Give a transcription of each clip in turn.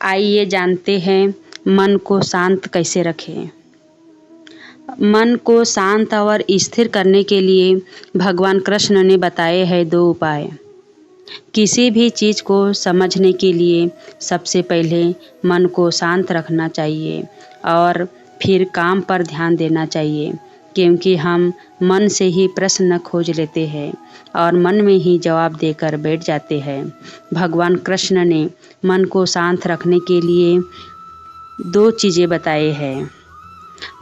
आइए जानते हैं मन को शांत कैसे रखें। मन को शांत और स्थिर करने के लिए भगवान कृष्ण ने बताए हैं 2 उपाय। किसी भी चीज़ को समझने के लिए सबसे पहले मन को शांत रखना चाहिए और फिर काम पर ध्यान देना चाहिए, क्योंकि हम मन से ही प्रश्न खोज लेते हैं और मन में ही जवाब देकर बैठ जाते हैं। भगवान कृष्ण ने मन को शांत रखने के लिए 2 चीज़ें बताए हैं।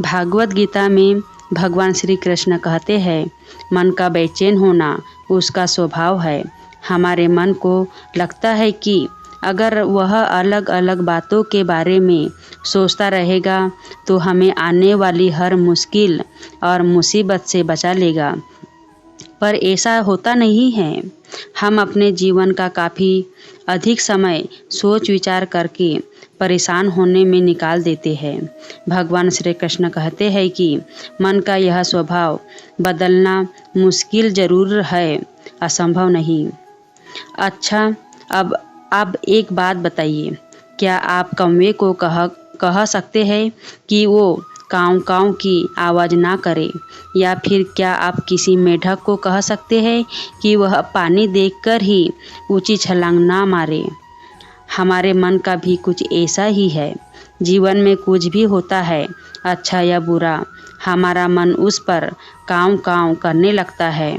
भागवत गीता में भगवान श्री कृष्ण कहते हैं, मन का बेचैन होना उसका स्वभाव है। हमारे मन को लगता है कि अगर वह अलग अलग बातों के बारे में सोचता रहेगा तो हमें आने वाली हर मुश्किल और मुसीबत से बचा लेगा, पर ऐसा होता नहीं है। हम अपने जीवन का काफ़ी अधिक समय सोच विचार करके परेशान होने में निकाल देते हैं। भगवान श्री कृष्ण कहते हैं कि मन का यह स्वभाव बदलना मुश्किल ज़रूर है, असंभव नहीं। अच्छा, अब एक बात बताइए, क्या आप कौवे को कह सकते हैं कि वो काऊ काऊ की आवाज़ ना करे, या फिर क्या आप किसी मेढक को कह सकते हैं कि वह पानी देखकर ही ऊंची छलांग ना मारे। हमारे मन का भी कुछ ऐसा ही है। जीवन में कुछ भी होता है, अच्छा या बुरा, हमारा मन उस पर काऊ काऊ करने लगता है।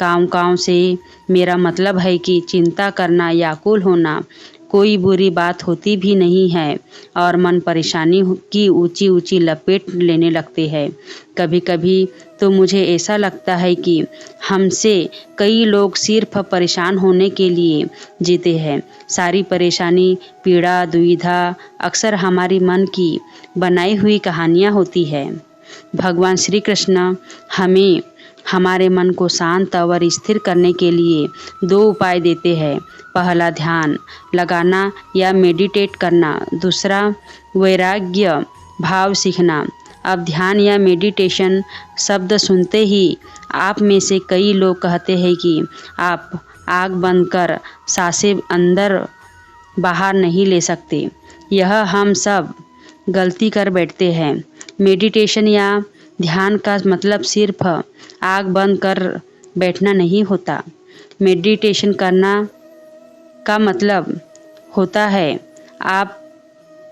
काऊ काऊ से मेरा मतलब है कि चिंता करना, व्याकुल होना कोई बुरी बात होती भी नहीं है और मन परेशानी की ऊंची ऊंची लपेट लेने लगते हैं। कभी कभी तो मुझे ऐसा लगता है कि हमसे कई लोग सिर्फ परेशान होने के लिए जीते हैं। सारी परेशानी, पीड़ा, दुविधा अक्सर हमारी मन की बनाई हुई कहानियाँ होती है। भगवान श्री कृष्ण हमें हमारे मन को शांत और स्थिर करने के लिए 2 उपाय देते हैं। पहला ध्यान लगाना या मेडिटेट करना, दूसरा वैराग्य भाव सीखना। अब ध्यान या मेडिटेशन शब्द सुनते ही आप में से कई लोग कहते हैं कि आप आँख बंद कर सांसें अंदर बाहर नहीं ले सकते। यह हम सब गलती कर बैठते हैं। मेडिटेशन या ध्यान का मतलब सिर्फ आँख बंद कर बैठना नहीं होता। मेडिटेशन करना का मतलब होता है आप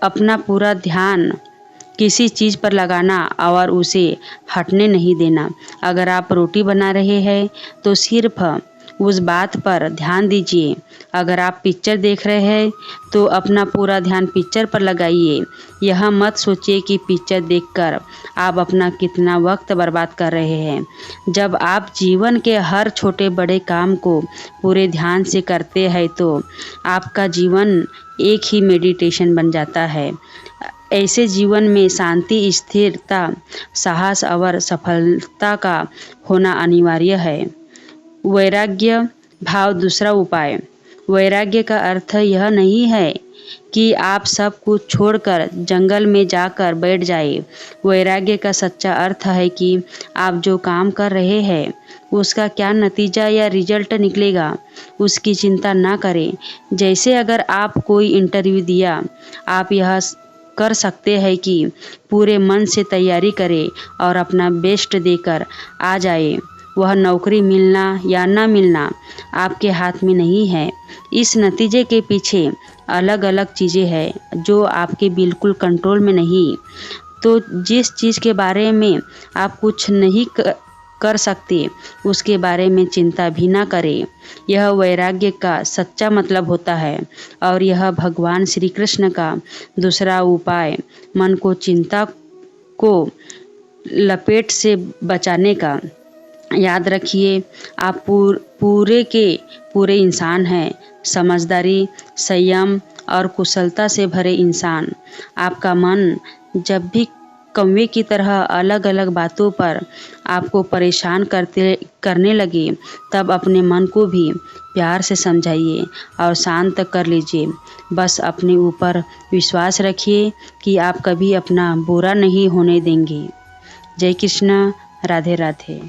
अपना पूरा ध्यान किसी चीज़ पर लगाना और उसे हटने नहीं देना। अगर आप रोटी बना रहे हैं तो सिर्फ उस बात पर ध्यान दीजिए। अगर आप पिक्चर देख रहे हैं तो अपना पूरा ध्यान पिक्चर पर लगाइए। यह मत सोचिए कि पिक्चर देखकर आप अपना कितना वक्त बर्बाद कर रहे हैं। जब आप जीवन के हर छोटे बड़े काम को पूरे ध्यान से करते हैं तो आपका जीवन एक ही मेडिटेशन बन जाता है। ऐसे जीवन में शांति, स्थिरता, साहस और सफलता का होना अनिवार्य है। वैराग्य भाव दूसरा उपाय। वैराग्य का अर्थ यह नहीं है कि आप सब कुछ छोड़कर जंगल में जाकर बैठ जाए। वैराग्य का सच्चा अर्थ है कि आप जो काम कर रहे हैं उसका क्या नतीजा या रिजल्ट निकलेगा उसकी चिंता ना करें। जैसे अगर आप कोई इंटरव्यू दिया, आप यह कर सकते हैं कि पूरे मन से तैयारी करें और अपना बेस्ट देकर आ जाए। वह नौकरी मिलना या ना मिलना आपके हाथ में नहीं है। इस नतीजे के पीछे अलग अलग चीज़ें हैं जो आपके बिल्कुल कंट्रोल में नहीं। तो जिस चीज़ के बारे में आप कुछ नहीं कर सकते उसके बारे में चिंता भी ना करें। यह वैराग्य का सच्चा मतलब होता है और यह भगवान श्री कृष्ण का दूसरा उपाय मन को चिंता को लपेट से बचाने का। याद रखिए, आप पूरे के पूरे इंसान हैं। समझदारी, संयम और कुशलता से भरे इंसान। आपका मन जब भी कौवे की तरह अलग अलग बातों पर आपको परेशान करने लगे तब अपने मन को भी प्यार से समझाइए और शांत कर लीजिए। बस अपने ऊपर विश्वास रखिए कि आप कभी अपना बुरा नहीं होने देंगे। जय कृष्ण, राधे राधे।